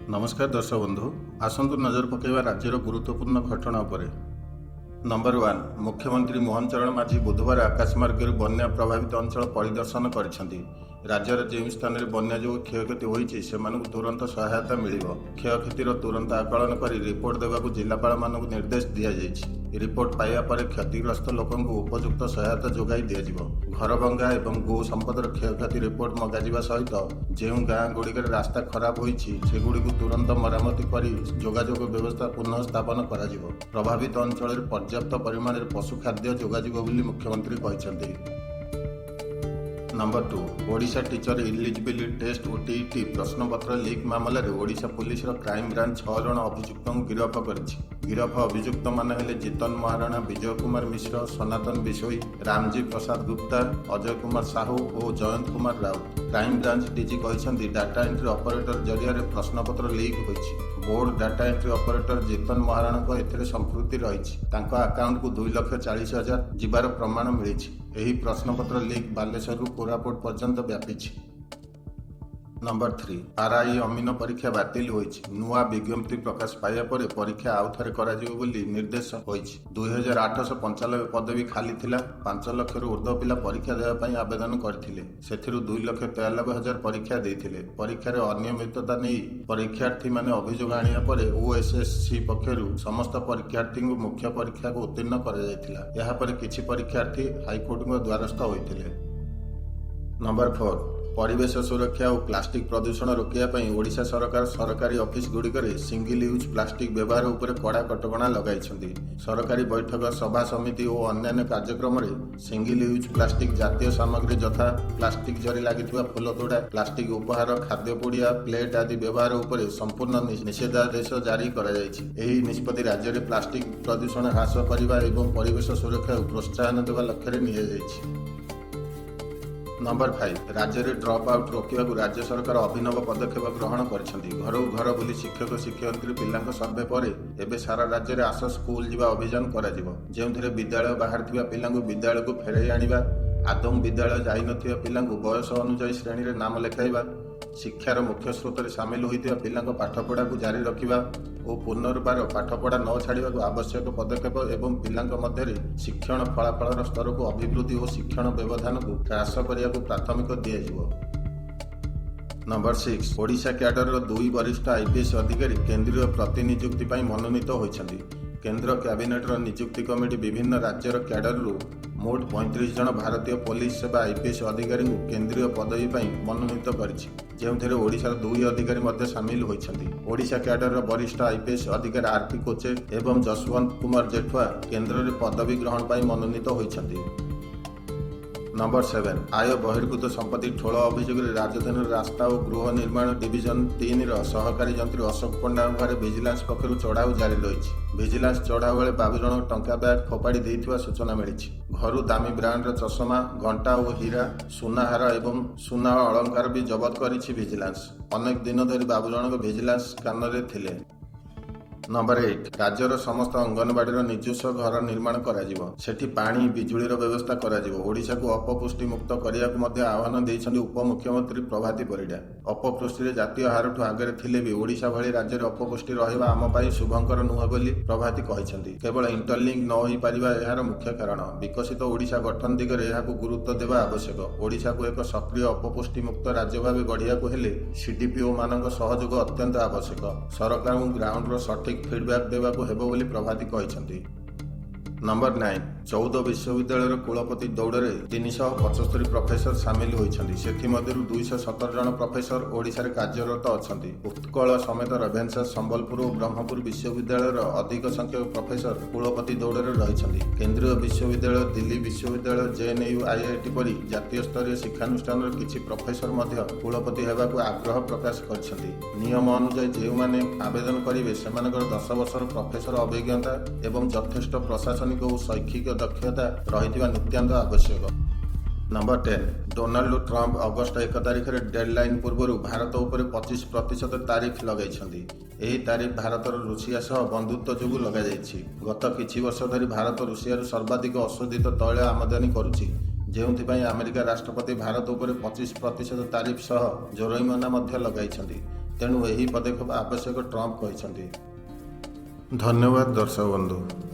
नमस्कार दर्शक बंधु आसतु नजर पकड़ा राज्यर गुरुत्वपूर्ण घटना उपरे। नंबर 1 मुख्यमंत्री मोहन चरण माझी बुधवार आकाशमार्ग बन्या प्रभावित अंचल परिदर्शन कर राज्यर जो स्थान में बन्या जो क्षयक्षति होती से तुरंत सहायता मिल क्षयक्षतिर तुरंत आकलन कर रिपोर्ट देवाक जिलापाल मानक निर्देश दि जाएगी। रिपोर्ट पाइबा पर क्षतिग्रस्त लोकों उपयुक्त सहायता जोगाई दिज्व। घर भंगा और गो संपदर क्षयक्षति रिपोर्ट मगाଯିବା सहित जो गाँ गुड़िक रास्ता खराब होती सेगुड़ी तुरंत मरामती कर जोगाजोग व्यवस्था पुनः स्थापन कर प्रभावित अंचल पर्याप्त परिमाण पशु खाद्य जोगाଯିବ ବୋଲି मुख्यमंत्री कहते। Number 2 Odisha teacher eligibility test OTET प्रश्नपत्र लीक मामलें ओडिशा पुलिस क्राइम ब्रांच 6 जन अभियुक्त गिरफ कर गिरफ अभियुक्त मान हेले जीतन महाराणा, विजय कुमार मिश्र, सनातन बिशोई, रामजी प्रसाद गुप्ता, अजय कुमार साहू और Jayant Kumar Raut. Crime branch DG कहते डाटा एंट्री ऑपरेटर जरिया प्रश्नपत्र लीक होती। Board data entry operator Jitan Maharana को एथिरे संपृक्ति रही अकाउंट को 2,40,000 जीवार प्रमाण मिली। प्रश्नपत्र लीक बालेश्वर कोरापुट पर्यंत व्यापी। नंबर 3 आरआई अमीन परीक्षा बातिल होईछि। नुआ विज्ञप्ति प्रकाश पाइबा पर परीक्षा आउ थे कर निर्देश होईछि। 2,895 पद भी खाली थिला। 5 लाख ऊर्ध्व पिला परीक्षा देवाई आवेदन करथिले। सेथिरु 2,93,000 परीक्षा देथिले। परीक्षार अनियमितता नहीं परीक्षार्थी माने अभियोग आनिया पर ओएसएससी पक्षरु समस्त परीक्षार्थी मुख्य परीक्षा को उत्तीर्ण कर जायतिला। यहा पर किछि परीक्षार्थी हाईकोर्ट द्वारस्थ होइथिले। नंबर 4 परिवेश सुरक्षा और प्लास्टिक प्रदूषण रोकने ओडिशा सरकार सरकारी ऑफिस गुड़िक सिंगल यूज प्लास्टिक व्यवहार उपर कड़ा कटकणा लगाई। सरकारी बैठक सभा समिति और अन्य कार्यक्रम में सिंगल यूज प्लास्टिक जातीय सामग्री यथा प्लास्टिक जरी लगी फूल तोड़ा, प्लास्टिक उपहार, खाद्य पुड़िया, प्लेट आदि व्यवहार उपर संपूर्ण निषेधादेश जारी कर निष्पत्ति राज्य में प्लास्टिक प्रदूषण ह्रास करने और परिवेश सुरक्षा को प्रोत्साहन देवा लक्ष्य नि। नंबर 5 राज्य में ड्रप आउट रोकने राज्य सरकार अभिनव पदक्षेप ग्रहण कर घर घर बुली शिक्षक शिक्षयित्री पिला सर्वे पर एवं सारा राज्य में आस स्कूल जीवा अभियान कर विद्यालय बाहर पिला विद्यालय को फेरई आनिबा, आदौ विद्यालय जाई नथिबा पिला बयस अनुसार श्रेणी में नाम लिखाइबा, शिक्षार मुख्य स्रोत में सामिल होइतिबा पिला पाठपढ़ा को जारी रखिबा और पुनर्बार पाठपढ़ा न छाड़ा आवश्यक पदक्षेप एवं पिला मध्य शिक्षण फलाफल स्तर को अभिवृद्धि और शिक्षण व्यवधान को ह्रास करने को प्राथमिकता दिज्व। नंबर 6 ओडिशा क्याडर 2 वरिष्ठ आईपीएस अधिकारी केंद्रीय प्रतिनियुक्ति मनोनीत होती। केंद्र कैबिनेट नियुक्ति कमिटी विभिन्न राज्यर क्याडर मोट 35 जन भारतीय पुलिस सेवा आईपीएस अधिकारी केंद्रीय पदवी मनोनीत कर ओडिशार 2 अधिकारी सामिल होती। ओडिशा क्याडर वरिष्ठ आईपीएस अधिकारी आरपी कोचे एवं जसवंत कुमार जेठवा केंद्र में पदवी ग्रहण मनोनीत होती। नंबर 7 आय बहिर्भूत संपत्ति ठोल अभियोग राजधानी रास्ता और गृह निर्माण डिविजन 3 सहकारी जंत्री अशोक पंडा घर विजिलेंस पक्षर चढ़ाऊ जारी रही। विजिलेंस चढ़ाऊ बेले 22 जन टंका बैग फोपाड़ी देइथिबा सूचना मिली। घर दामी ब्रांड चषमा, घंटा और हीरा, सुनाहार एवं सुना अलंकार भी जबत करिछि विजिलेंस। अनेक दिन धरी 22 जन विजिलेंस स्कानर थिले। नंबर 8 राज्यर समस्त अंगनवाड़ी निजुस्व घर निर्माण सेठी पानी बिजुलीर व्यवस्था ओडिशा को अपपुष्टि मुक्त करने को आह्वान देइछन्ति उपमुख्यमंत्री प्रभाती परिडा। अपपुष्टि जातीय हार आगे थिले भी ओडिशा भली राज्य में अपपुष्टि रहिबा आम पाई शुभंकर नुह बोली प्रभाती कहते। केवल इंटरलिंक न हो पारिबा एहार मुख्य कारण। विकसित ओडिशा गठन दिगरे एहाकु गुरुत्व देवा आवश्यक। ओडिशा को एक सक्रिय अपपुष्टि मुक्त राज्य भाव गढ़िया हेले सीडीपीओ मानक सहयोग अत्यंत आवश्यक। सरकार ग्राउंड सठिक फीडबैक देवाको हेबो बोली प्रभाती कहते। नंबर 9 14 विश्वविद्यालय कुलपति दौड़ में 375 प्रोफेसर सामिल होती। 217 जन प्रोफेसर ओडिशा रे कार्यरत अच्छा। उत्कल समेत रेभेन्सा, संबलपुर और ब्रह्मपुर विश्वविद्यालय अधिक संख्यक प्रोफेसर कुलपति दौड़ में रही। केंद्रीय विश्वविद्यालय, दिल्ली विश्वविद्यालय, जेएनयू, आईआईटी परी जातीय स्तरीय शिक्षानुष्ठान किसी प्रोफेसर कुलपति होगाक आग्रह प्रकाश कर। नियम अनुसार जो मैंने आवेदन करेंगे से 10 वर्षर प्रोफेसर अभिज्ञता एवं यथेष्ट प्रशासनिक और शैक्षिक दक्षता रही नित्याন্ত आवश्यक। नंबर 10 डोनाल्ड ट्रंप अगस्ट 1 तारिख में डेडलाइन पूर्व भारत उपर 25% तारिफ लगाई। तारिफ भारत रुषिया सह बंधुत्व जो लगाई। गत किछि वर्ष धरी भारत रुषिया सर्वाधिक अशोधित तैल आमदानी करुछि। अमेरिका राष्ट्रपति भारत उपर 25% तारिफ सह जोरईमाना लगाई। ତେଣୁ ଏହି ପଦକ୍ଷେପ ଆବଶ୍ୟକ, ଟ୍ରମ୍ପ କହିଛନ୍ତି। ଧନ୍ୟବାଦ ଦର୍ଶକ ବନ୍ଧୁ।